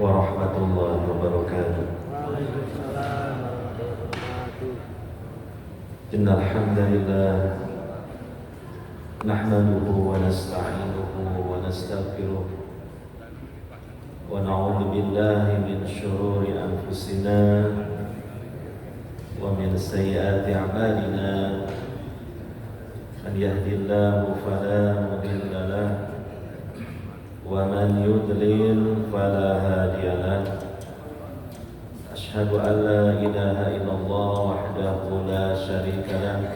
warahmatullahi wabarakatuh. Waalaikumsalam warahmatullahi wabarakatuh. Innal hamdalillah nahmaduhu wa nasta'inuhu wa nastaghfiruh wa na'udzu billahi min shururi anfusina wa min sayyiati a'malina. Man yahdihillahu fala mudilla lahu wa man yudlil fala hadiya lahu. Asyhadu an la ilaha illallah wahdahu la syarika lahu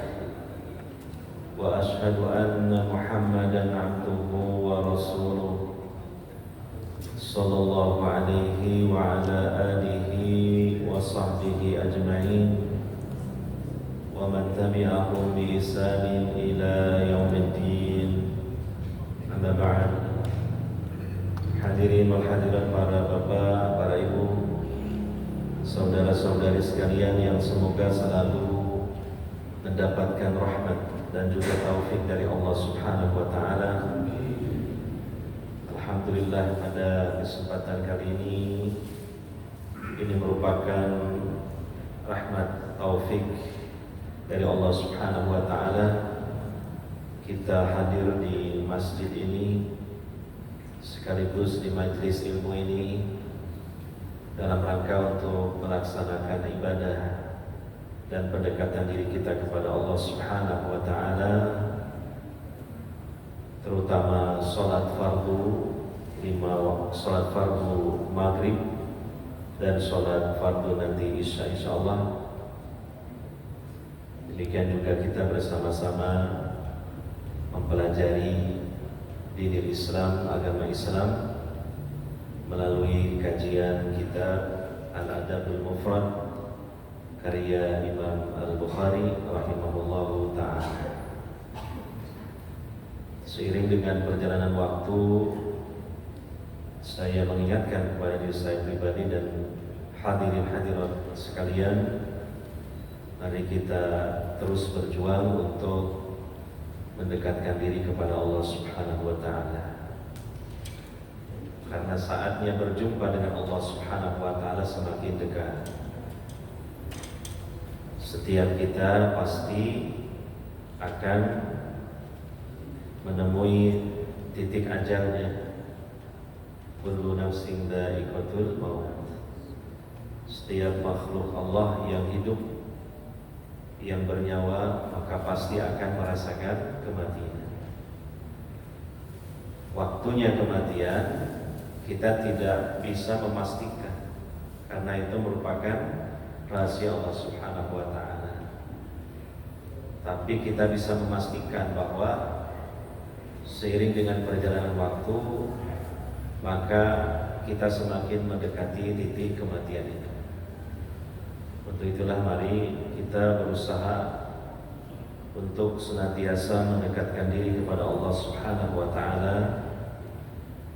wa asyhadu anna Muhammadan abduhu wa rasuluh sallallahu alaihi wa ala alihi wa sahbihi ajma'in wa man tabi'ahum bi ihsanin ila yaumiddin. Amma ba'd. Hadirin wal hadirat, para bapak, para ibu, saudara-saudari sekalian yang semoga selalu mendapatkan rahmat dan juga taufik dari Allah Subhanahu wa taala. Alhamdulillah, pada kesempatan kali ini merupakan rahmat taufik dari Allah Subhanahu wa taala. Kita hadir di masjid ini sekaligus di majelis ilmu ini dalam rangka untuk melaksanakan ibadah dan pendekatan diri kita kepada Allah Subhanahu wa taala, terutama salat fardu 5 waktu, salat fardu maghrib dan salat fardu nanti isya insyaallah. Demikian juga kita bersama-sama mempelajari dinil Islam, agama Islam, melalui kajian kitab Al-Adabul Mufrad karya Imam Al-Bukhari rahimahullahu ta'ala. Seiring dengan perjalanan waktu, saya mengingatkan kepada diri saya pribadi dan hadirin hadirat sekalian, mari kita terus berjuang untuk mendekatkan diri kepada Allah Subhanahu wa taala. Karena saatnya berjumpa dengan Allah Subhanahu wa taala semakin dekat. Setiap kita pasti akan menemui titik ajalnya. Kullu nafsin dha'iqatul maut. Setiap makhluk Allah yang hidup, yang bernyawa, maka pasti akan merasakan kematian. Waktunya kematian kita tidak bisa memastikan, karena itu merupakan rahasia Allah Subhanahu wa taala. Tapi kita bisa memastikan bahwa seiring dengan perjalanan waktu, maka kita semakin mendekati titik kematian itu. Untuk itulah mari kita berusaha untuk senantiasa mendekatkan diri kepada Allah Subhanahu wa taala.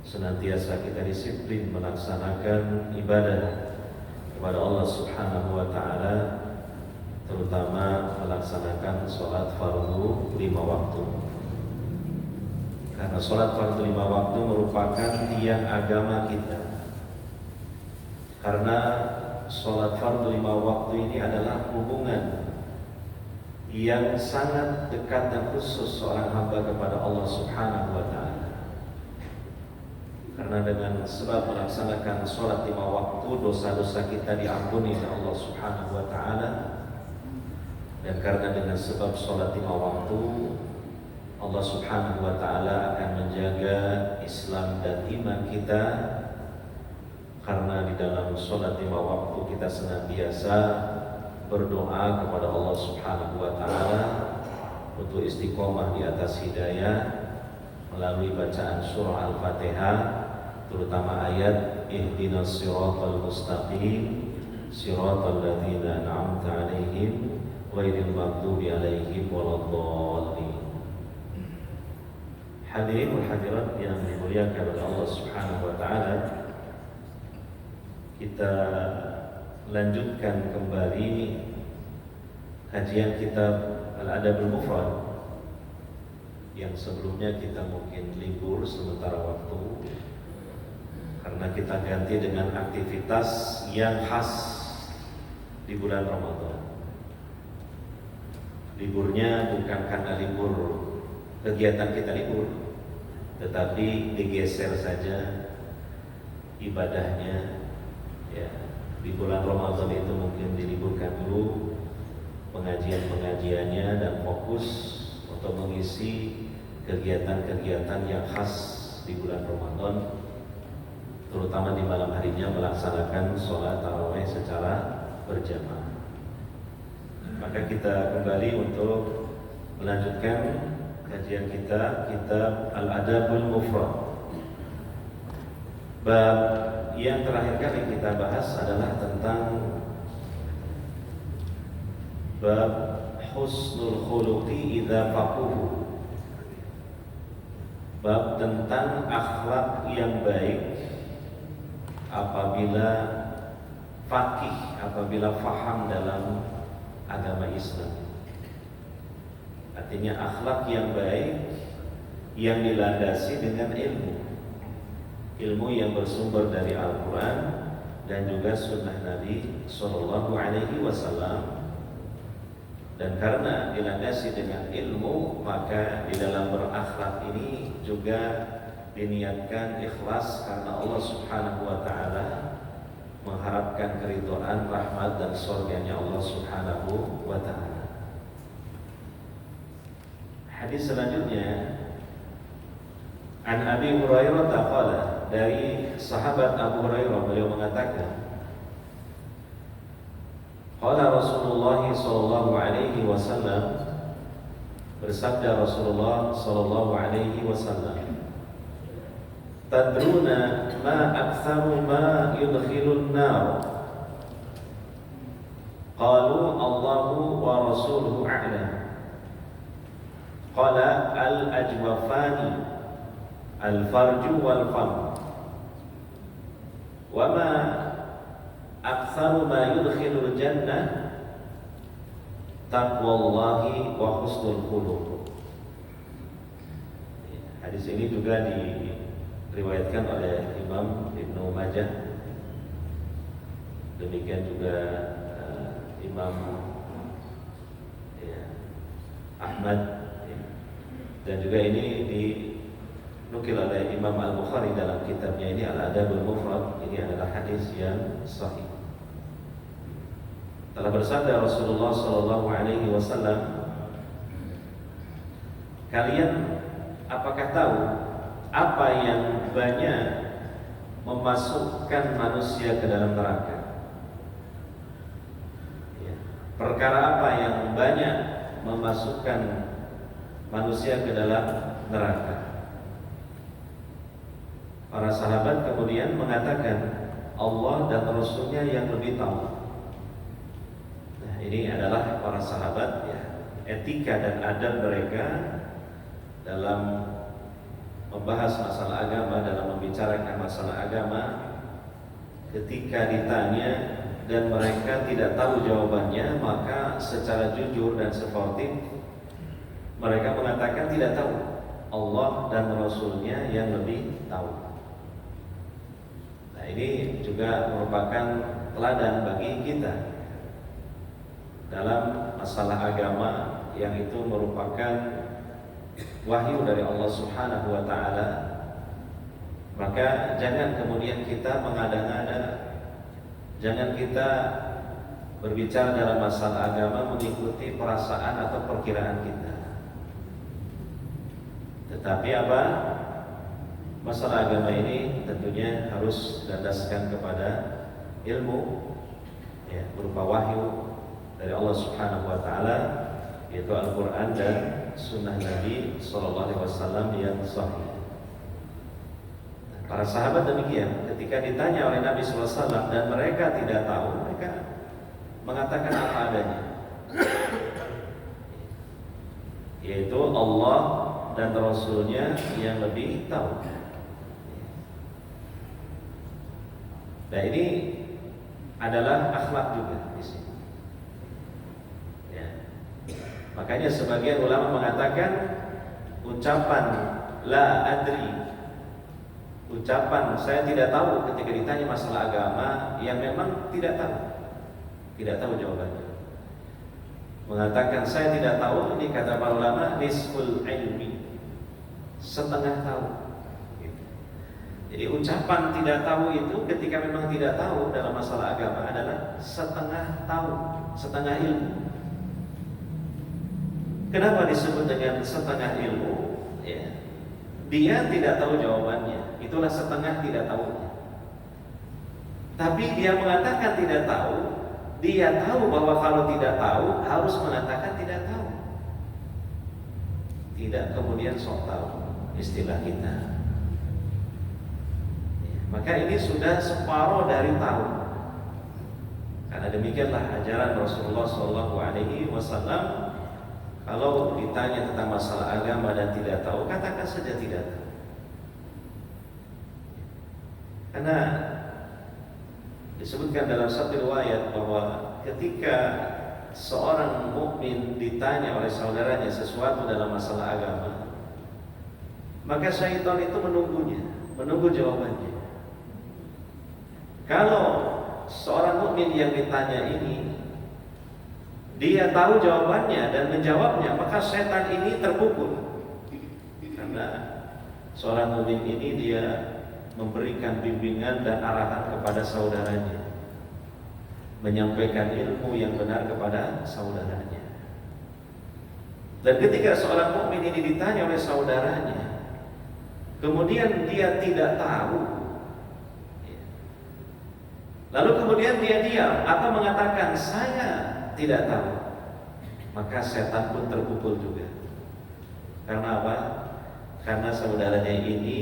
Senantiasa kita disiplin melaksanakan ibadah kepada Allah Subhanahu wa taala, terutama melaksanakan sholat fardu 5 waktu. Karena sholat fardu 5 waktu merupakan tiang agama kita. Karena sholat fardu 5 waktu ini adalah hubungan yang sangat dekat dan khusus seorang hamba kepada Allah Subhanahu wa taala. Karena dengan sebab melaksanakan sholat 5 waktu, dosa-dosa kita diampuni oleh Allah Subhanahu wa ta'ala. Dan karena dengan sebab sholat 5 waktu, Allah Subhanahu wa ta'ala akan menjaga Islam dan iman kita. Karena di dalam sholat 5 waktu kita senantiasa berdoa kepada Allah Subhanahu wa ta'ala untuk istiqomah di atas hidayah melalui bacaan surah Al-Fatihah, terutama ayat ihdinas siratal mustaqim siratal ladzina an'amta 'alaihim ghairil maghdubi 'alaihim waladdallin. Hadirin wal hadirat yang dimuliakan oleh Allah Subhanahu wa taala, kita lanjutkan kembali kajian kitab Al-Adabul Mufrad yang sebelumnya kita mungkin libur sementara waktu karena kita ganti dengan aktivitas yang khas di bulan Ramadan. Liburnya bukan karena libur kegiatan kita libur, tetapi digeser saja ibadahnya. Ya, di bulan Ramadan itu mungkin diliburkan dulu pengajian-pengajiannya dan fokus untuk mengisi kegiatan-kegiatan yang khas di bulan Ramadan, terutama di malam harinya melaksanakan sholat tarawih secara berjamaah. Maka kita kembali untuk melanjutkan kajian kita kitab Al-Adabul Mufrad. Bab yang terakhir kali kita bahas adalah tentang bab husnul khuluqi idza faquhu. Bab tentang akhlak yang baik apabila faqih, apabila faham dalam agama Islam. Artinya akhlak yang baik yang dilandasi dengan ilmu yang bersumber dari Al-Quran dan juga Sunnah Nabi Sallallahu Alaihi Wasallam. Dan karena dilandasi dengan ilmu, maka di dalam berakhlak ini juga diniatkan ikhlas karena Allah Subhanahu Wa Taala, mengharapkan keridhaan, rahmat dan surganya Allah Subhanahu Wa Taala. Hadis selanjutnya, An Abi Hurairah qala, dari sahabat Abu Hurairah, beliau mengatakan, qala Rasulullah sallallahu alaihi wasallam, bersabda Rasulullah sallallahu alaihi wasallam, tadruna ma aktsaru ma yudkhilun nar? Qalu Allahu wa rasuluhu a'lam. Qala al-ajwafani al-farju wal-fam. Wa ma aktsaru ma yudkhilul jannah? Taqwallahi wa husnul khuluq. Hadis ini juga diriwayatkan oleh Imam Ibnu Majah, demikian juga Imam Ahmad, dan juga ini dinukil oleh Imam Al-Bukhari dalam kitabnya ini Al-Adabul Mufrad. Ini adalah hadis yang sahih. Telah bersabda Rasulullah sallallahu alaihi wasallam, kalian apakah tahu apa yang banyak memasukkan manusia ke dalam neraka? Perkara apa yang banyak memasukkan manusia ke dalam neraka? Para sahabat kemudian mengatakan, Allah dan Rasulnya yang lebih tahu. Nah, ini adalah para sahabat, ya, etika dan adab mereka dalam membahas masalah agama, dalam membicarakan masalah agama. Ketika ditanya dan mereka tidak tahu jawabannya, maka secara jujur dan sportif mereka mengatakan tidak tahu. Allah dan Rasulnya yang lebih tahu. Nah, ini juga merupakan teladan bagi kita dalam masalah agama, yang itu merupakan wahyu dari Allah Subhanahu wa Ta'ala. Maka jangan kemudian kita mengada-ngada, jangan kita berbicara dalam masalah agama mengikuti perasaan atau perkiraan kita. Tetapi apa? Masalah agama ini tentunya harus didasarkan kepada ilmu, ya, berupa wahyu dari Allah Subhanahu wa Ta'ala, yaitu Al-Quran dan Sunnah Nabi Sallallahu Alaihi Wasallam yang sahih. Para sahabat demikian, ketika ditanya oleh Nabi Sallallahu Alaihi Wasallam dan mereka tidak tahu, mereka mengatakan apa adanya, yaitu Allah dan Rasulnya yang lebih tahu. Nah, ini adalah akhlak juga di sini. Ya. Makanya sebagian ulama mengatakan ucapan la adri, ucapan saya tidak tahu ketika ditanya masalah agama yang memang tidak tahu jawabannya. Mengatakan saya tidak tahu, ini kata para ulama nisful ilmi, setengah tahu. Jadi ucapan tidak tahu itu ketika memang tidak tahu dalam masalah agama adalah setengah tahu, setengah ilmu. Kenapa disebut dengan setengah ilmu? Ya. Dia tidak tahu jawabannya, itulah setengah tidak tahunya. Tapi dia mengatakan tidak tahu, dia tahu bahwa kalau tidak tahu harus mengatakan tidak tahu. Tidak kemudian sok tahu, istilah kita. Maka ini sudah separuh dari tahu. Karena demikianlah ajaran Rasulullah SAW. Kalau ditanya tentang masalah agama dan tidak tahu, katakan saja tidak tahu. Karena disebutkan dalam satu riwayat bahwa ketika seorang mukmin ditanya oleh saudaranya sesuatu dalam masalah agama, maka syaitan itu menunggu jawabannya. Kalau seorang mukmin yang ditanya ini dia tahu jawabannya dan menjawabnya, maka setan ini terpukul. Karena seorang mukmin ini dia memberikan bimbingan dan arahan kepada saudaranya, menyampaikan ilmu yang benar kepada saudaranya. Dan ketika seorang mukmin ini ditanya oleh saudaranya, kemudian dia tidak tahu, lalu kemudian dia diam atau mengatakan saya tidak tahu, maka setan pun terpukul juga. Karena apa? Karena saudaranya ini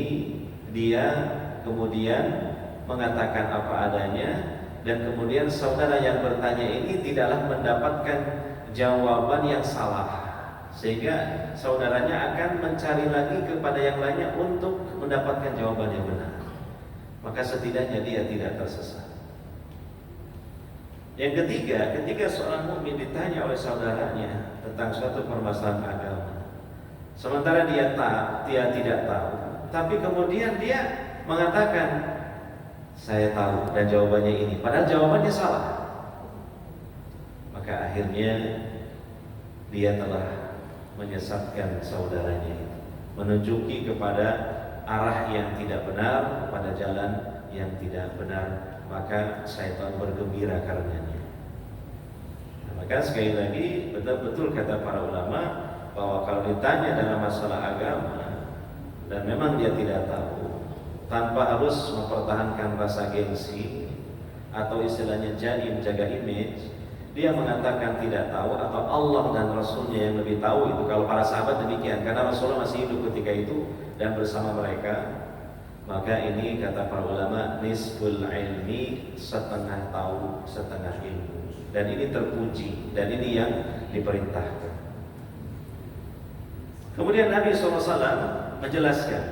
dia kemudian mengatakan apa adanya, dan kemudian saudara yang bertanya ini tidaklah mendapatkan jawaban yang salah, sehingga saudaranya akan mencari lagi kepada yang lainnya untuk mendapatkan jawaban yang benar. Maka setidaknya dia tidak tersesat. Yang ketiga, ketika seorang mukmin ditanya oleh saudaranya tentang suatu permasalahan agama, sementara dia tidak tahu, tapi kemudian dia mengatakan saya tahu dan jawabannya ini, padahal jawabannya salah, maka akhirnya dia telah menyesatkan saudaranya itu, menunjuki kepada arah yang tidak benar, pada jalan yang tidak benar. Maka syaitan bergembira karenanya. Maka sekali lagi betul-betul kata para ulama bahwa kalau ditanya dalam masalah agama dan memang dia tidak tahu, tanpa harus mempertahankan rasa gengsi atau istilahnya jaim, jaga image, dia mengatakan tidak tahu atau Allah dan Rasulnya yang lebih tahu. Itu kalau para sahabat demikian, karena Rasulullah masih hidup ketika itu dan bersama mereka. Maka ini kata para ulama nisful ilmi, setengah tahu setengah ilmu. Dan ini terpuji, dan ini yang diperintahkan. Kemudian Nabi SAW menjelaskan.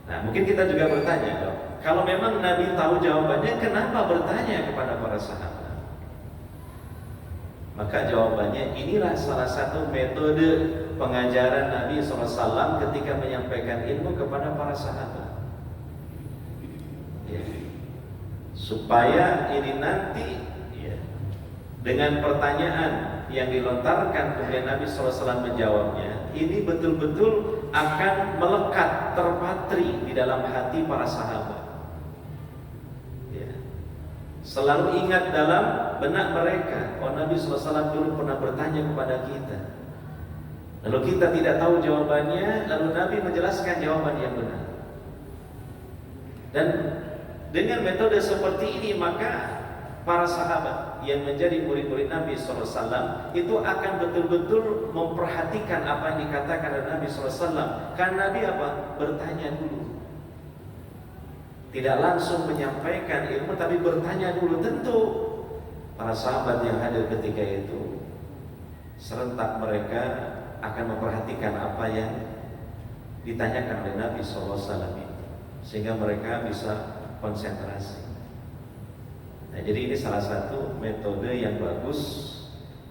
Nah, mungkin kita juga bertanya, kalau memang Nabi tahu jawabannya, kenapa bertanya kepada para sahabat? Maka jawabannya, inilah salah satu metode pengajaran Nabi SAW ketika menyampaikan ilmu kepada para sahabat, ya. Supaya ini nanti, ya, dengan pertanyaan yang dilontarkan kemudian Nabi SAW menjawabnya, ini betul-betul akan melekat, terpatri di dalam hati para sahabat, ya. Selalu ingat dalam benak mereka, oh Nabi SAW dulu pernah bertanya kepada kita, lalu kita tidak tahu jawabannya, lalu Nabi menjelaskan jawaban yang benar. Dan dengan metode seperti ini, maka para sahabat yang menjadi murid-murid Nabi SAW itu akan betul-betul memperhatikan apa yang dikatakan oleh Nabi SAW. Karena Nabi apa? Bertanya dulu. Tidak langsung menyampaikan ilmu, tapi bertanya dulu. Tentu para sahabat yang hadir ketika itu serentak mereka akan memperhatikan apa yang ditanyakan oleh Nabi SAW itu, sehingga mereka bisa konsentrasi. Nah, jadi ini salah satu metode yang bagus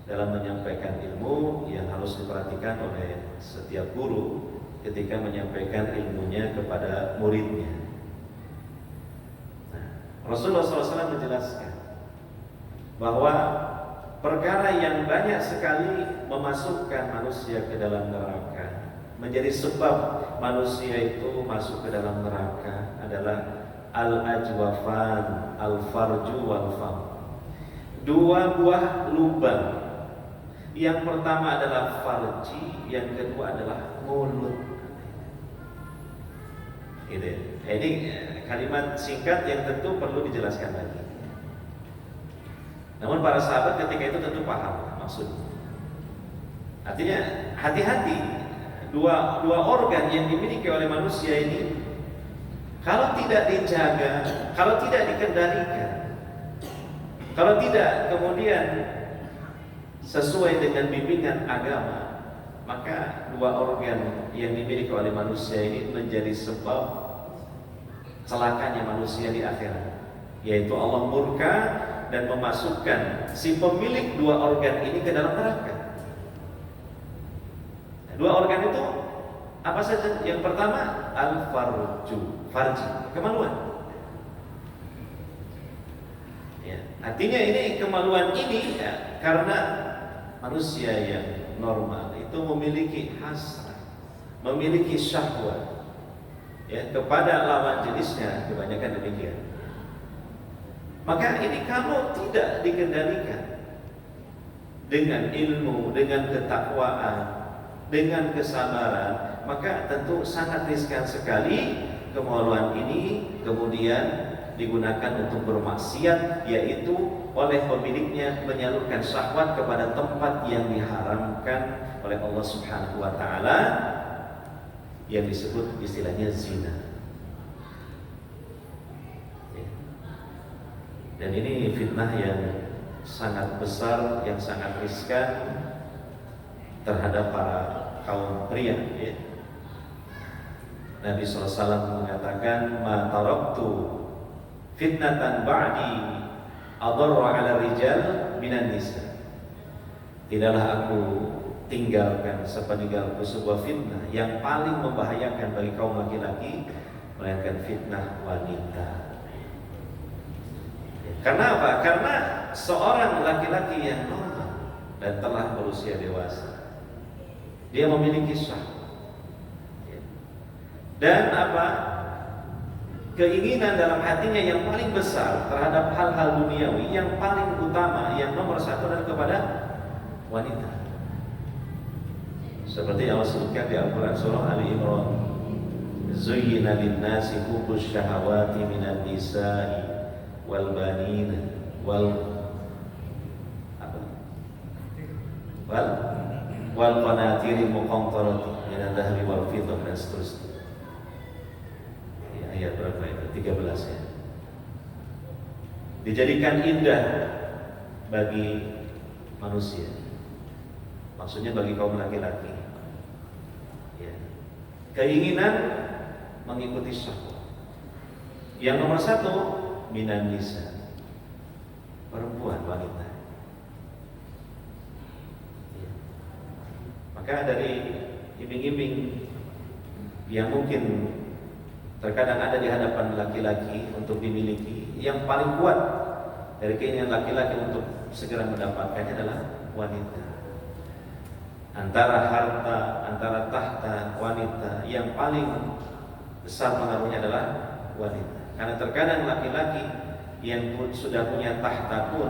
dalam menyampaikan ilmu yang harus diperhatikan oleh setiap guru ketika menyampaikan ilmunya kepada muridnya. Nah, Rasulullah SAW menjelaskan bahwa perkara yang banyak sekali memasukkan manusia ke dalam neraka, menjadi sebab manusia itu masuk ke dalam neraka adalah al-ajwafan, al-farju wal-fam. Dua buah lubang. Yang pertama adalah farji, yang kedua adalah mulut. Gitu. Ini kalimat singkat yang tentu perlu dijelaskan lagi. Namun para sahabat ketika itu tentu paham maksudnya. Artinya hati-hati, dua organ yang dimiliki oleh manusia ini kalau tidak dijaga, kalau tidak dikendalikan, kalau tidak kemudian sesuai dengan bimbingan agama, maka dua organ yang dimiliki oleh manusia ini menjadi sebab celakanya manusia di akhirat, yaitu Allah murka dan memasukkan si pemilik dua organ ini ke dalam neraka. Dua organ itu apa saja? Yang pertama al-farju, farji, kemaluan. Ya, artinya ini kemaluan ini ya, karena manusia yang normal itu memiliki hasrat, memiliki syahwat ya kepada lawan jenisnya, kebanyakan demikian. Maka ini kalau tidak dikendalikan dengan ilmu, dengan ketakwaan, dengan kesabaran, maka tentu sangat riskan sekali kemaluan ini kemudian digunakan untuk bermaksiat, yaitu oleh pemiliknya menyalurkan syahwat kepada tempat yang diharamkan oleh Allah Subhanahu wa taala, yang disebut istilahnya zina. Dan ini fitnah yang sangat besar, yang sangat riskan terhadap para kaum pria ya. Nabi SAW mengatakan, ma taraktu fitnatan ba'di adarra 'ala rijal minan nisa. Tidaklah aku tinggalkan sepeninggalku sebuah fitnah yang paling membahayakan bagi kaum laki-laki melainkan fitnah wanita. Karena apa? Karena seorang laki-laki yang normal dan telah berusia dewasa, dia memiliki syahwat dan apa? Keinginan dalam hatinya yang paling besar terhadap hal-hal duniawi yang paling utama, yang nomor satu adalah kepada wanita. Seperti yang Allah sebutkan di Al-Quran surah Ali Imran, zuyyina lin-nasi hubbus syahawati minan nisa'i wal banin wal qanatiril muqantarati min adh-dhahabi wal fiddah dan seterusnya. Ayat berapa itu? 13 ya. Dijadikan indah bagi manusia, maksudnya bagi kaum laki-laki ya. Keinginan mengikuti syahwat. Yang nomor satu minan nisa, perempuan, wanita ya. Maka dari iming-iming yang mungkin terkadang ada di hadapan laki-laki untuk dimiliki, yang paling kuat dari keinginan laki-laki untuk segera mendapatkannya adalah wanita. Antara harta, antara tahta wanita, yang paling besar pengaruhnya adalah wanita. Karena terkadang laki-laki yang sudah punya tahta pun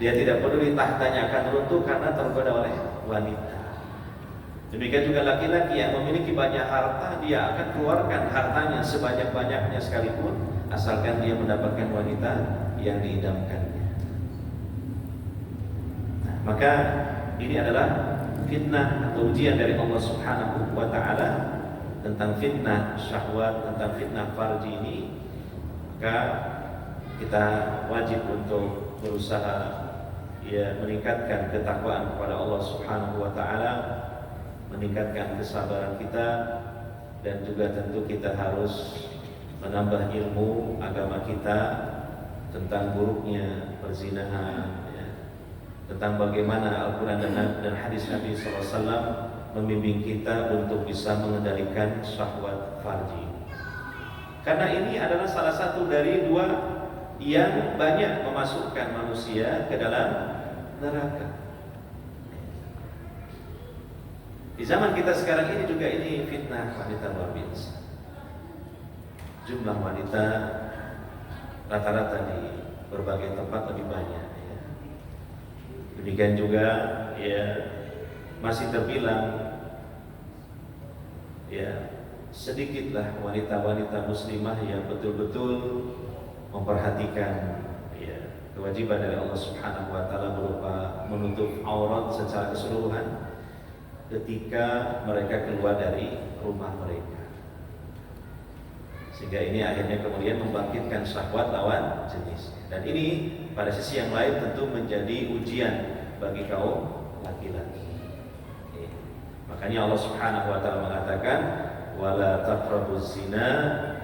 dia tidak peduli tahtanya akan runtuh karena tergoda oleh wanita. Demikian juga laki-laki yang memiliki banyak harta, dia akan keluarkan hartanya sebanyak-banyaknya sekalipun asalkan dia mendapatkan wanita yang diidamkannya. Nah, maka ini adalah fitnah atau ujian dari Allah Subhanahu wa taala tentang fitnah syahwat, tentang fitnah farji ini. Maka kita wajib untuk berusaha ya meningkatkan ketakwaan kepada Allah Subhanahu wa taala, meningkatkan kesabaran kita, dan juga tentu kita harus menambah ilmu agama kita tentang buruknya perzinahan ya, tentang bagaimana Al-Quran dan hadis Nabi SAW membimbing kita untuk bisa mengendalikan syahwat farji. Karena ini adalah salah satu dari dua yang banyak memasukkan manusia ke dalam neraka. Di zaman kita sekarang ini juga ini fitnah wanita luar biasa. Jumlah wanita rata-rata di berbagai tempat lebih banyak. Ya. Demikian juga ya masih terbilang ya sedikitlah wanita-wanita muslimah yang betul-betul memperhatikan ya kewajiban dari Allah Subhanahu wa taala berupa menutup aurat secara keseluruhan ketika mereka keluar dari rumah mereka, sehingga ini akhirnya kemudian membangkitkan syahwat lawan jenis. Dan ini pada sisi yang lain tentu menjadi ujian bagi kaum laki-laki. Makanya Allah Subhanahu wa taala mengatakan wala taqrabuz zina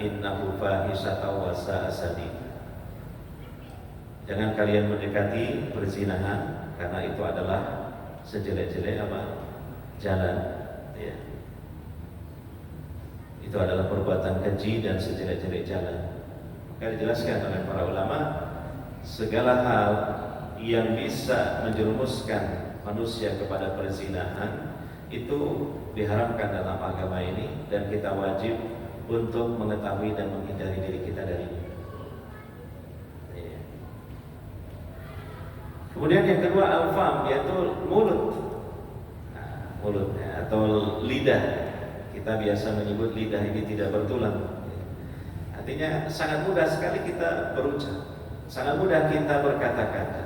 innahu fahishatun wa sa'a sabila. Jangan kalian mendekati perzinahan karena itu adalah sejelek-jelek jalan ya. Itu adalah perbuatan keji dan sejelek-jelek jalan. Maka dijelaskan oleh para ulama, segala hal yang bisa menjerumuskan manusia kepada perzinahan itu diharamkan dalam agama ini, dan kita wajib untuk mengetahui dan menghindari diri kita darinya. Ya. Kemudian yang kedua al-fam, yaitu mulut. Mulutnya atau lidah, kita biasa menyebut lidah ini tidak bertulang. Artinya sangat mudah sekali kita berucap, sangat mudah kita berkata-kata.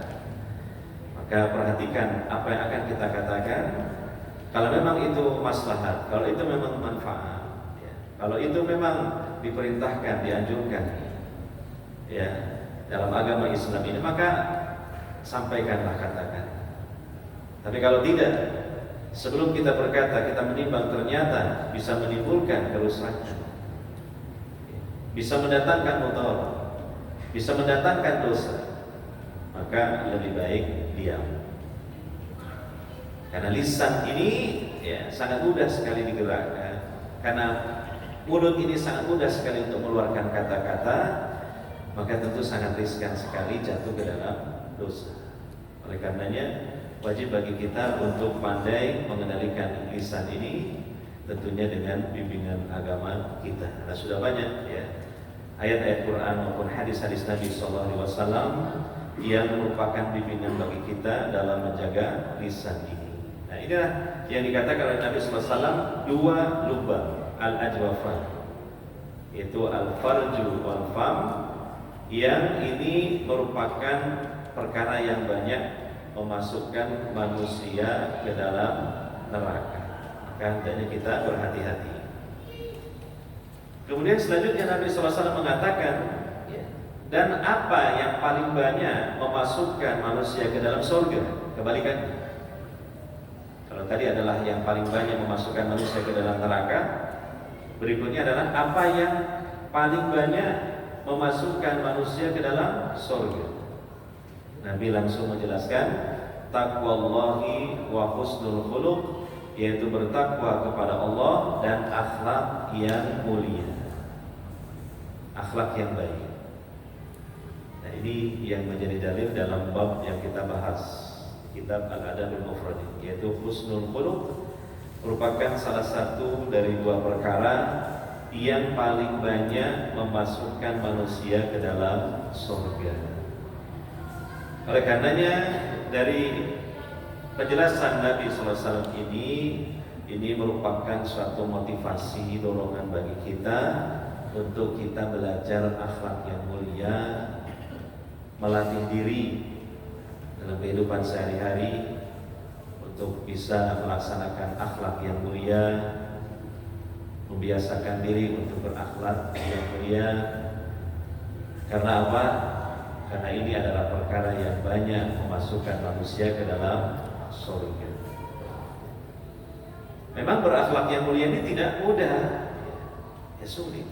Maka perhatikan apa yang akan kita katakan. Kalau memang itu maslahat, kalau itu memang manfaat, ya. Kalau itu memang diperintahkan, dianjurkan, ya dalam agama Islam ini, maka sampaikanlah, katakan. Tapi kalau tidak, sebelum kita berkata, kita menimbang ternyata bisa menimbulkan kerusakan, bisa mendatangkan mudarat, bisa mendatangkan dosa, maka lebih baik diam. Karena lisan ini ya sangat mudah sekali digerakkan. Karena mulut ini sangat mudah sekali untuk mengeluarkan kata-kata, maka tentu sangat riskan sekali jatuh ke dalam dosa. Oleh karenanya wajib bagi kita untuk pandai mengendalikan lisan ini, tentunya dengan bimbingan agama kita. Nah, sudah banyak ya ayat-ayat Quran maupun hadis-hadis Nabi SAW yang merupakan bimbingan bagi kita dalam menjaga lisan ini. Nah, inilah yang dikatakan oleh Nabi SAW, dua lubang al-ajwafan, yaitu al-farju wal fam, yang ini merupakan perkara yang banyak memasukkan manusia ke dalam neraka. Maka hendaknya kita berhati-hati. Kemudian selanjutnya Nabi SAW mengatakan, dan apa yang paling banyak memasukkan manusia ke dalam surga? Kebalikannya. Kalau tadi adalah yang paling banyak memasukkan manusia ke dalam neraka, berikutnya adalah apa yang paling banyak memasukkan manusia ke dalam surga. Nabi langsung menjelaskan taqwallahi wa husnul khuluq, yaitu bertakwa kepada Allah dan akhlak yang mulia, akhlak yang baik. Nah, ini yang menjadi dalil dalam bab yang kita bahas, kitab Al-Adabul Mufrad, yaitu husnul khuluq merupakan salah satu dari dua perkara yang paling banyak memasukkan manusia ke dalam surga. Oleh karenanya dari penjelasan Nabi SAW ini merupakan suatu motivasi, dorongan bagi kita untuk kita belajar akhlak yang mulia, melatih diri dalam kehidupan sehari-hari untuk bisa melaksanakan akhlak yang mulia, membiasakan diri untuk berakhlak yang mulia. Karena apa? Karena ini adalah perkara yang banyak memasukkan manusia ke dalam surga. Memang berakhlak yang mulia ini tidak mudah, ya sulit.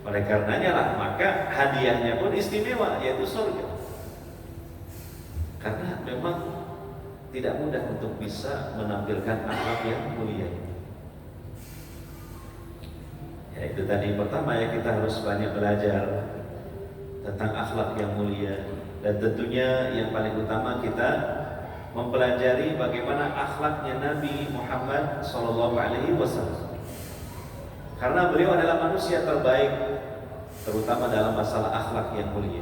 Oleh karenanya lah, maka hadiahnya pun istimewa, yaitu surga. Karena memang tidak mudah untuk bisa menampilkan akhlak yang mulia. Ya, itu tadi pertama ya, kita harus banyak belajar tentang akhlak yang mulia, dan tentunya yang paling utama kita mempelajari bagaimana akhlaknya Nabi Muhammad SAW. Karena beliau adalah manusia terbaik, terutama dalam masalah akhlak yang mulia.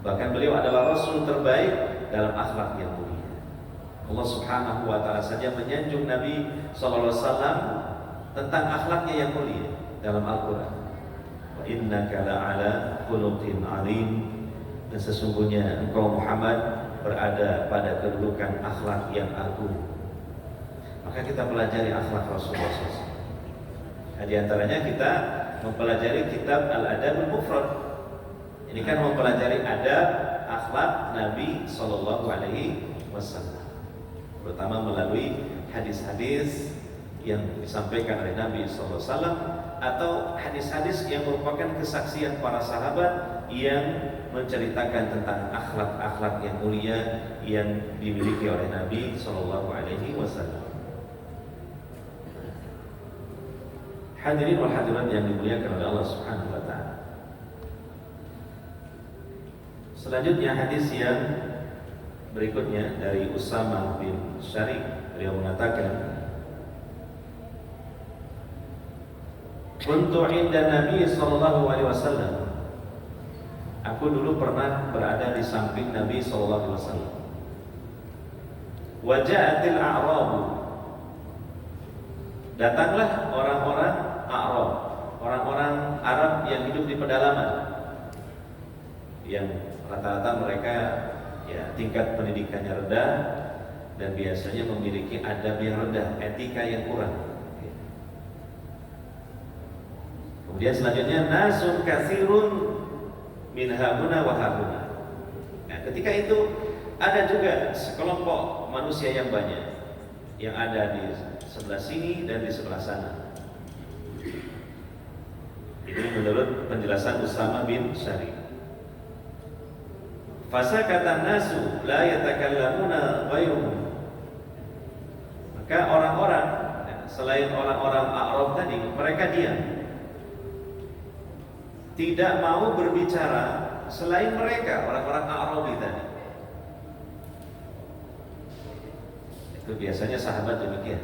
Bahkan beliau adalah Rasul terbaik dalam akhlak yang mulia. Allah Subhanahu wa Ta'ala saja menyanjung Nabi SAW tentang akhlaknya yang mulia dalam Al-Quran. Wa innaka la'ala khuluqin 'azim, dan sesungguhnya engkau Muhammad berada pada kedudukan akhlak yang agung. Maka kita pelajari akhlak Rasulullah SAW. Nah, di antaranya kita mempelajari kitab Al-Adabul Mufrad. Ini kan mempelajari adab akhlak Nabi Sallallahu Alaihi Wasallam, terutama melalui hadis-hadis yang disampaikan oleh Nabi Sallallahu Alaihi Wasallam atau hadis-hadis yang merupakan kesaksian para sahabat yang menceritakan tentang akhlak-akhlak yang mulia yang dimiliki oleh Nabi Sallallahu Alaihi Wasallam. Hadirin wal hadirat yang dimuliakan oleh Allah Subhanahu wa Ta'ala. Selanjutnya hadis yang berikutnya dari Usama bin Syarif, beliau mengatakan, "Kuntu 'inda Nabi sallallahu alaihi wasallam." Aku dulu pernah berada di samping Nabi sallallahu alaihi wasallam. Wa ja'atil a'rabu. Datanglah orang-orang A'rab, orang-orang Arab yang hidup di pedalaman, yang rata-rata mereka ya tingkat pendidikannya rendah dan biasanya memiliki adab yang rendah, etika yang kurang. Kemudian selanjutnya nasun katsirun min hauna wa hauna. Nah, ketika itu ada juga sekelompok manusia yang banyak yang ada di sebelah sini dan di sebelah sana. Ini menurut penjelasan Usama bin Syarif. Fasakatan nasu la yatakallamuna ghairuhum. Maka orang-orang selain orang-orang Arab tadi, mereka diam, tidak mau berbicara selain mereka, orang-orang Arabi tadi. Itu biasanya sahabat demikian.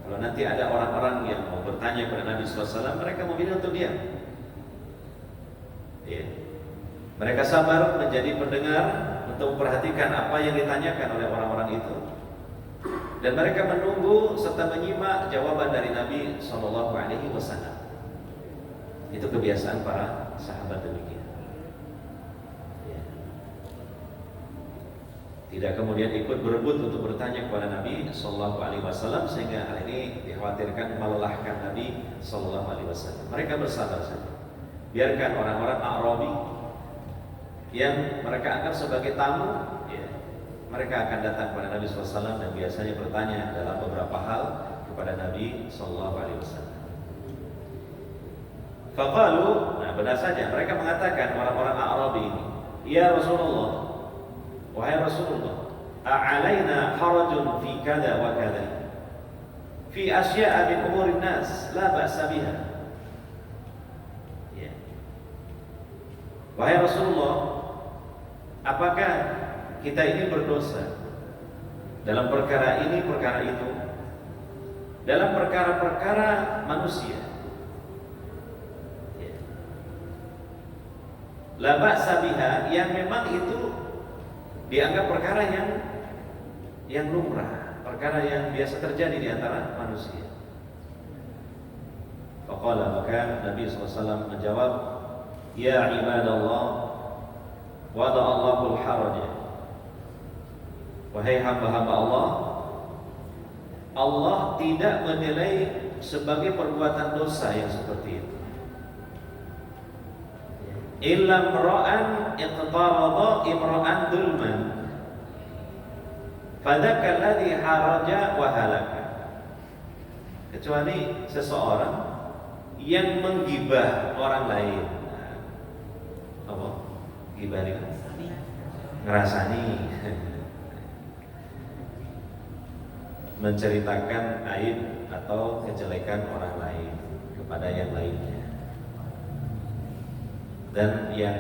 Kalau nanti ada orang-orang yang mau bertanya kepada Nabi SAW, mereka memilih untuk diam. Ya. Mereka sabar menjadi pendengar untuk memperhatikan apa yang ditanyakan oleh orang-orang itu, dan mereka menunggu serta menyimak jawaban dari Nabi SAW. Itu kebiasaan para sahabat demikian. Ya. Tidak kemudian ikut berebut untuk bertanya kepada Nabi SAW, sehingga hal ini dikhawatirkan melelahkan Nabi SAW. Mereka bersabar saja. Biarkan orang-orang Arabi yang mereka anggap sebagai tamu, ya, mereka akan datang kepada Nabi SAW dan biasanya bertanya dalam beberapa hal kepada Nabi SAW. Faqalu, nah benar saja mereka mengatakan, orang-orang Arabi ini, ya Rasulullah, wahai Rasulullah, a'alaina harajun fi kada wa kada, fi asya'a min umurin nas la ba'sa biha. Ya. Wahai Rasulullah, apakah kita ini berdosa dalam perkara ini, perkara itu, dalam perkara-perkara manusia? La ba'sa biha, yang memang itu dianggap perkara yang lumrah, perkara yang biasa terjadi di antara manusia. Faqala, maka Nabi SAW menjawab, ya ibadallah, wada'allahul haraja. Wahai hamba-hamba Allah, Allah tidak menilai sebagai perbuatan dosa yang seperti itu. Illa imra'an iqtarada imra'an dulman fadzaka alladhi haraja wa halaka. Kecuali seseorang yang menggibah orang lain. Apa? Gibah ini ngerasani. menceritakan aib atau kejelekan orang lain kepada yang lainnya. Dan yang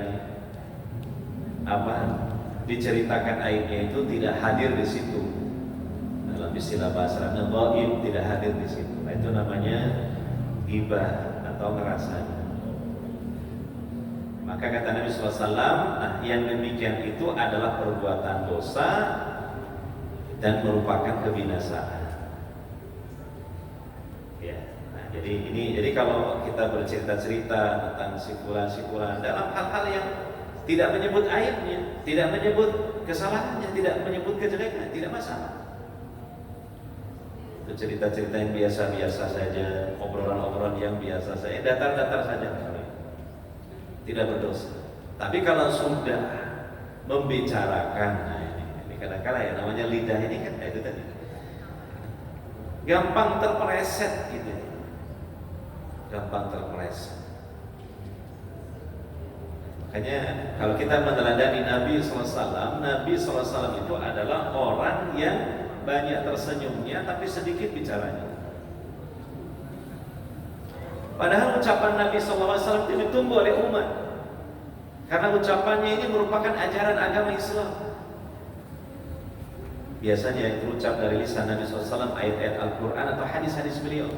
diceritakan aibnya itu tidak hadir di situ. Dalam istilah bahasa Arabnya ghaib, tidak hadir di situ. Nah, itu namanya ghibah atau ngerasanya. Maka kata Nabi SAW, nah yang demikian itu adalah perbuatan dosa dan merupakan kebinasaan. Ya, nah jadi kalau kita bercerita-cerita tentang sikulan dalam hal-hal yang tidak menyebut aibnya, tidak menyebut kesalahannya, tidak menyebut kejelekannya, tidak masalah. Itu cerita-cerita yang biasa-biasa saja, obrolan-obrolan yang biasa saja, datar-datar saja. Tidak berdosa. Tapi kalau sudah membicarakan, nah ini kadang-kadang ya namanya lidah ini kan itu tadi gampang terpeleset gitu, gampang terpeleset. Makanya kalau kita meneladani Nabi SAW, Nabi SAW itu adalah orang yang banyak tersenyumnya tapi sedikit bicaranya. Padahal ucapan Nabi SAW itu ditunggu oleh umat, karena ucapannya ini merupakan ajaran agama Islam. Biasanya itu ucap dari lisan Nabi SAW ayat-ayat Al-Quran atau hadis-hadis beliau.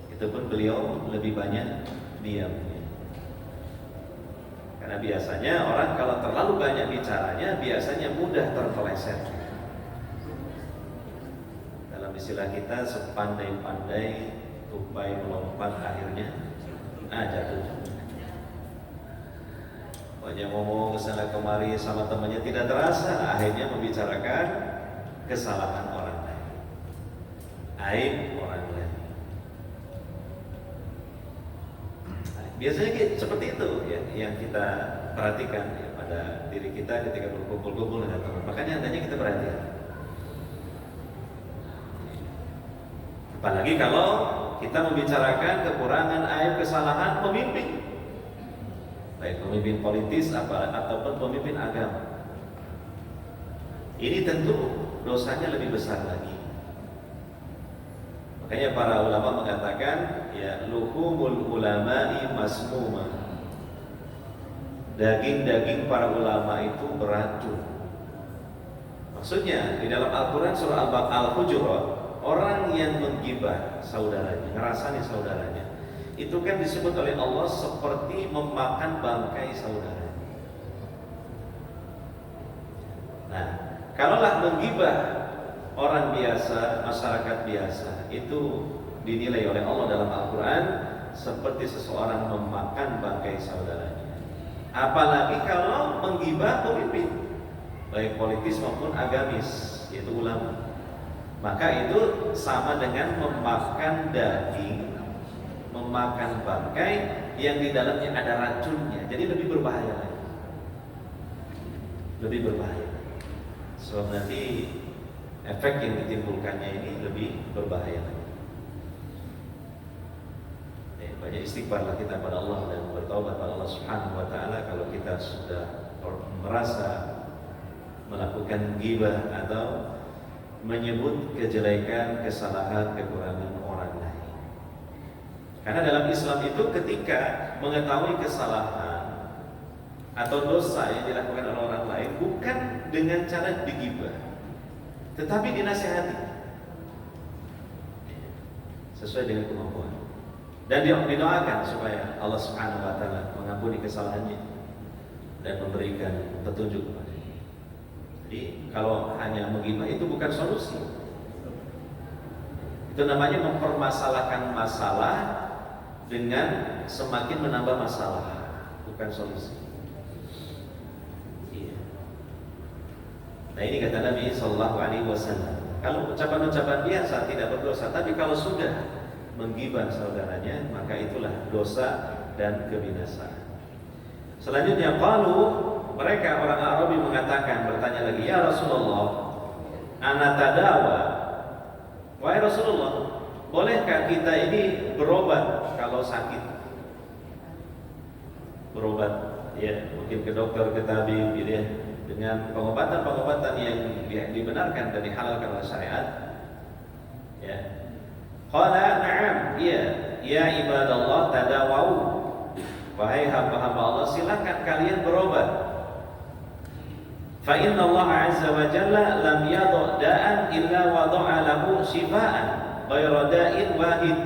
Itu pun beliau lebih banyak diam. Karena biasanya orang kalau terlalu banyak bicaranya biasanya mudah terpeleset. Dalam istilah kita, sepandai-pandai tupai melompat akhirnya jatuh. Banyak ngomong kesana kemari sama temannya tidak terasa, akhirnya membicarakan kesalahan orang lain, aib orang lain. Biasanya seperti itu ya, yang kita perhatikan ya, pada diri kita ketika berkumpul-kumpul dengan teman. Makanya hendaknya kita perhatikan. Apalagi kalau kita membicarakan kekurangan, aib, kesalahan pemimpin, baik pemimpin politis ataupun pemimpin agama. Ini tentu dosanya lebih besar lagi. Makanya para ulama mengatakan ya luhumul ulama'i masmumah. Daging-daging para ulama itu beracun. Maksudnya di dalam Al-Quran surah Al-Hujurat, orang yang menggibah saudaranya, ngerasani saudaranya, itu kan disebut oleh Allah seperti memakan bangkai saudaranya. Nah, kalaulah menggibah orang biasa, masyarakat biasa, itu dinilai oleh Allah dalam Al-Quran seperti seseorang memakan bangkai saudaranya. Apalagi kalau menggibah pemimpin, baik politis maupun agamis, yaitu ulama. Maka itu sama dengan memakan daging, memakan bangkai yang di dalamnya ada racunnya. Jadi lebih berbahaya lagi. Lebih berbahaya. Sebab nanti efek yang ditimbulkannya ini lebih berbahaya lagi. Banyak istighfarlah kita pada Allah dan bertaubat pada Allah Subhanahu wa taala kalau kita sudah merasa melakukan ghibah atau menyebut kejelekan, kesalahan, kekurangan orang lain. Karena dalam Islam itu ketika mengetahui kesalahan atau dosa yang dilakukan oleh orang lain bukan dengan cara digibah, tetapi dinasihati sesuai dengan kemampuan dan didoakan supaya Allah Subhanahu wa taala mengampuni kesalahannya dan memberikan petunjuk kepadanya. Jadi kalau hanya menggibah itu bukan solusi. Itu namanya mempermasalahkan masalah dengan semakin menambah masalah, bukan solusi. Iya. Nah ini kata Nabi Sallallahu Alaihi Wasallam. Kalau ucapan-ucapan biasa tidak berdosa, tapi kalau sudah menggibah saudaranya, maka itulah dosa dan kebinasaan. Selanjutnya, qalu, mereka orang Arabi mengatakan, bertanya lagi, ya Rasulullah, ana tadawa, wahai Rasulullah, bolehkah kita ini berobat kalau sakit? Berobat, ya, mungkin ke dokter, ke tabib, gitu ya. dengan pengobatan-pengobatan yang dibenarkan dan dihalalkan oleh syariat. Ya. Qala na'am, iya, ya ibadallah tadawau. Wahai hamba-hamba Allah, silakan kalian berobat. Fa inna Allah azza wa jalla lam yadha da'an illa wada'a lahu shifaan ghayra da'in wahid.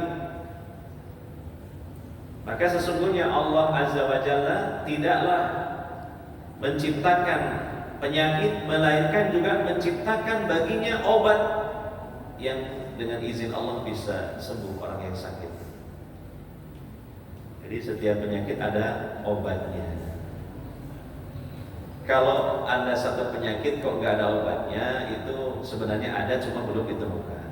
Maka sesungguhnya Allah azza wa jalla tidaklah menciptakan penyakit, melainkan juga menciptakan baginya obat yang dengan izin Allah bisa sembuh orang yang sakit. Jadi setiap penyakit ada obatnya. Kalau ada satu penyakit kok nggak ada obatnya, itu sebenarnya ada cuma belum ditemukan.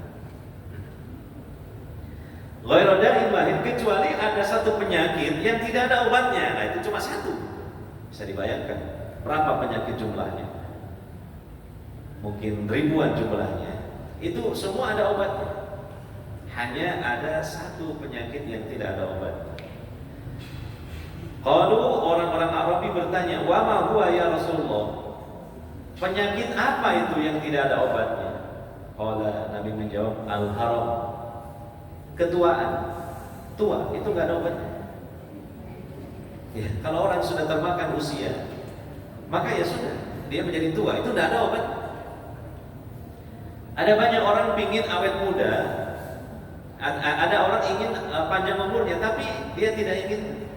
Ghairu da'in wahid, kecuali ada satu penyakit yang tidak ada obatnya. Nah itu cuma satu. Bisa dibayangkan berapa penyakit jumlahnya? Mungkin ribuan jumlahnya. Itu semua ada obatnya. Hanya ada satu penyakit yang tidak ada obatnya. Qalu, orang-orang Arabi bertanya, "Wa ma huwa ya Rasulullah?" Penyakit apa itu yang tidak ada obatnya? Qala, Nabi menjawab, al-haram. Ketuaan. Tua, itu enggak ada obatnya. Ya, kalau orang sudah termakan usia, maka ya sudah, dia menjadi tua, itu enggak ada obat. Ada banyak orang pingin awet muda, ada orang ingin panjang umurnya, tapi dia tidak ingin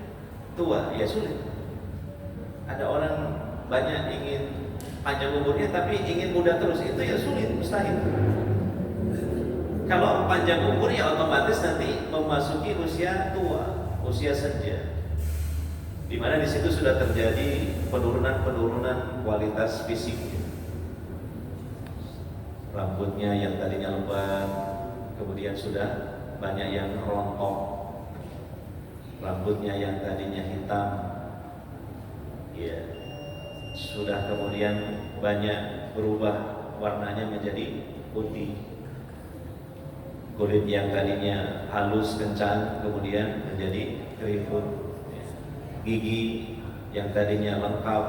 tua, ya sulit. Ada orang banyak ingin panjang umurnya, tapi ingin muda terus, itu ya sulit, mustahil. Kalau panjang umur ya otomatis nanti memasuki usia tua, usia senja, di mana di situ sudah terjadi penurunan kualitas fisiknya. Rambutnya yang tadinya lebat, kemudian sudah banyak yang rontok. Rambutnya yang tadinya hitam, ya sudah kemudian banyak berubah warnanya menjadi putih. Kulit yang tadinya halus kencang kemudian menjadi keriput. Gigi yang tadinya lengkap,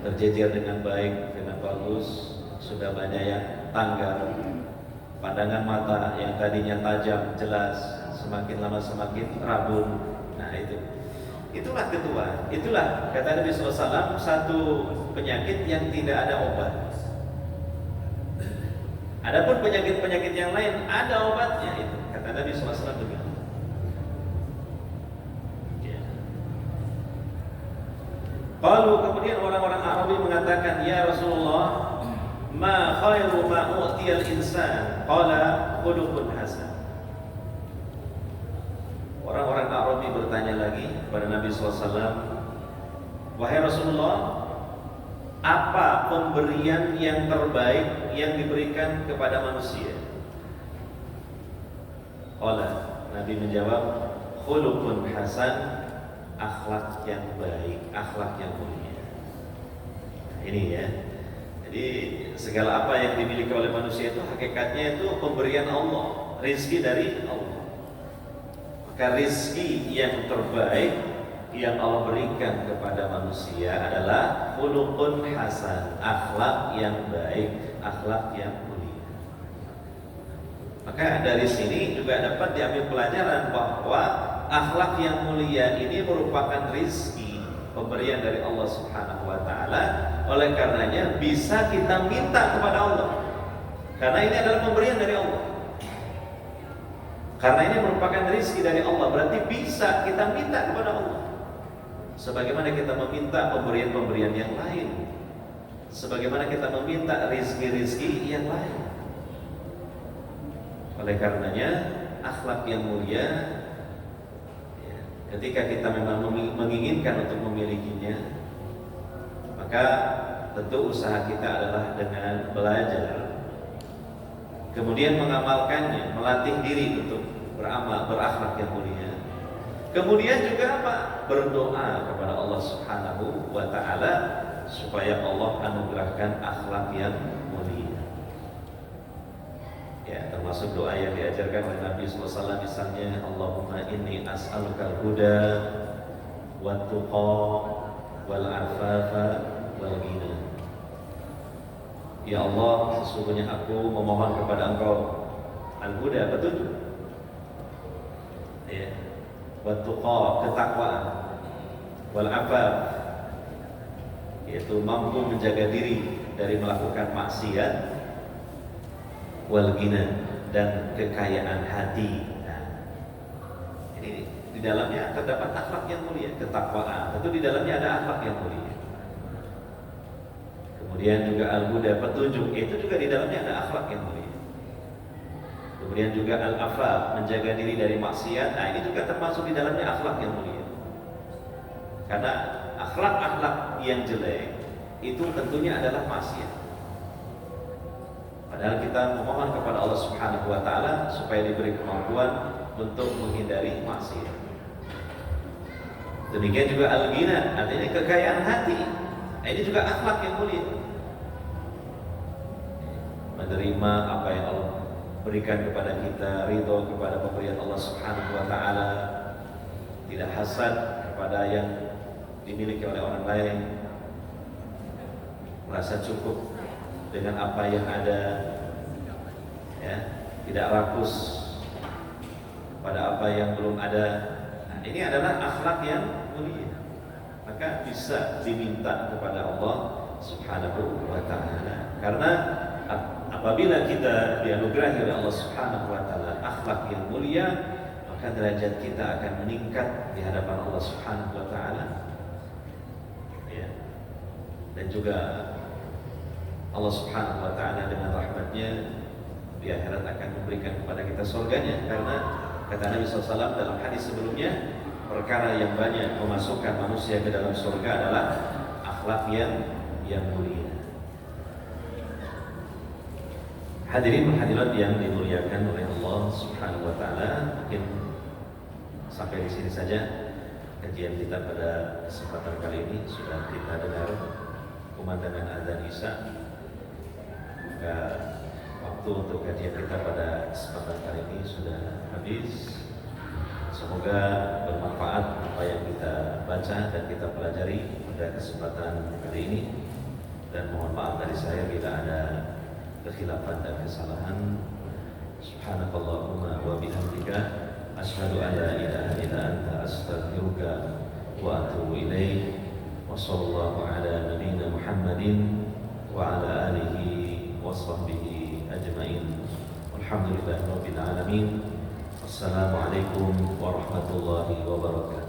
terjejer dengan baik, dengan bagus, sudah banyak yang tanggal. Pandangan mata yang tadinya tajam, jelas, semakin lama semakin rabun. Nah itulah ketua. Itulah kata Nabi SAW, satu penyakit yang tidak ada obat. Adapun penyakit-penyakit yang lain ada obatnya, itu kata Nabi SAW begitu. Lalu kemudian orang-orang Arabi mengatakan, ya Rasulullah, ma khairu ma u'tiyal insan? Qala khuluqun hasan. Orang-orang Arabi bertanya lagi kepada Nabi SAW, wahai Rasulullah, apa pemberian yang terbaik yang diberikan kepada manusia? Qala, Nabi menjawab, khuluqun hasan, akhlak yang baik, akhlak yang mulia. Nah, ini ya. Jadi segala apa yang dimiliki oleh manusia itu hakikatnya itu pemberian Allah, rizki dari Allah. Maka rizki yang terbaik yang Allah berikan kepada manusia adalah khuluqun hasan, akhlak yang baik, akhlak yang mulia. Maka dari sini juga dapat diambil pelajaran bahwa akhlak yang mulia ini merupakan rizki, pemberian dari Allah Subhanahu wa Ta'ala. Oleh karenanya bisa kita minta kepada Allah, karena ini adalah pemberian dari Allah. Karena ini merupakan rizki dari Allah, berarti bisa kita minta kepada Allah, sebagaimana kita meminta pemberian-pemberian yang lain, sebagaimana kita meminta rizki-rizki yang lain. Oleh karenanya akhlak yang mulia, ya, ketika kita memang menginginkan untuk memilikinya, maka tentu usaha kita adalah dengan belajar, kemudian mengamalkannya, melatih diri untuk beramal, berakhlak yang mulia. Kemudian juga apa? Berdoa kepada Allah Subhanahu wa Ta'ala supaya Allah anugerahkan akhlak yang mulia. Ya, termasuk doa yang diajarkan oleh Nabi SAW, misalnya Allahumma inni as'alukal huda wat tuqa wal afafa wal ghina. Ya Allah, sesungguhnya aku memohon kepada Engkau al-huda, petunjuk, ya, wat tuqa, ketakwaan, wal afaf, yaitu mampu menjaga diri dari melakukan maksiat, wal ghina, dan kekayaan hati. Nah, ini di dalamnya terdapat akhlak yang mulia, ketakwaan. Tentu di dalamnya ada akhlak yang mulia. Kemudian juga al-huda, petunjuk, itu juga di dalamnya ada akhlak yang mulia. Kemudian juga al-afaf, menjaga diri dari maksiat. Nah, ini juga termasuk di dalamnya akhlak yang mulia. Karena akhlak-akhlak yang jelek itu tentunya adalah maksiat. Padahal kita memohon kepada Allah Subhanahu wa taala supaya diberi kemampuan untuk menghindari maksiat. Demikian juga al-ghina, artinya kekayaan hati. Nah, ini juga akhlak yang mulia. Menerima apa yang Allah berikan kepada kita, ridho kepada pemberian Allah Subhanahu wa taala, tidak hasad kepada yang dimiliki oleh orang lain, merasa cukup dengan apa yang ada, ya, tidak rakus pada apa yang belum ada. Nah, ini adalah akhlak yang mulia. Maka bisa diminta kepada Allah Subhanahu wa taala. Karena apabila kita dianugerahi oleh Allah Subhanahu wa taala akhlak yang mulia, maka derajat kita akan meningkat di hadapan Allah Subhanahu wa taala. Ya. Dan juga Allah Subhanahu wa taala dengan rahmatnya di akhirat akan memberikan kepada kita surganya. Karena kata Nabi SAW dalam hadis sebelumnya, perkara yang banyak memasukkan manusia ke dalam surga adalah akhlak yang mulia. Hadirin hadirat yang dimuliakan oleh Allah Subhanahu wa taala, mungkin sampai di sini saja kajian kita pada kesempatan kali ini. Sudah kita dengar kumandangan azan Isya. Maka waktu untuk kajian kita pada kesempatan kali ini sudah habis. Semoga bermanfaat apa yang kita baca dan kita pelajari pada kesempatan kali ini. Dan mohon maaf dari saya bila ada kekhilafan dan kesalahan. Subhanakallahumma wa bihamdika asyhadu an la ilaha illa anta astaghfiruka wa atubu ilaik. Wa sallallahu ala nabiyyina Muhammadin wa ala alihi wa sahbihi ajmain. Alhamdulillahirabbil alamin. Assalamualaikum warahmatullahi wabarakatuh.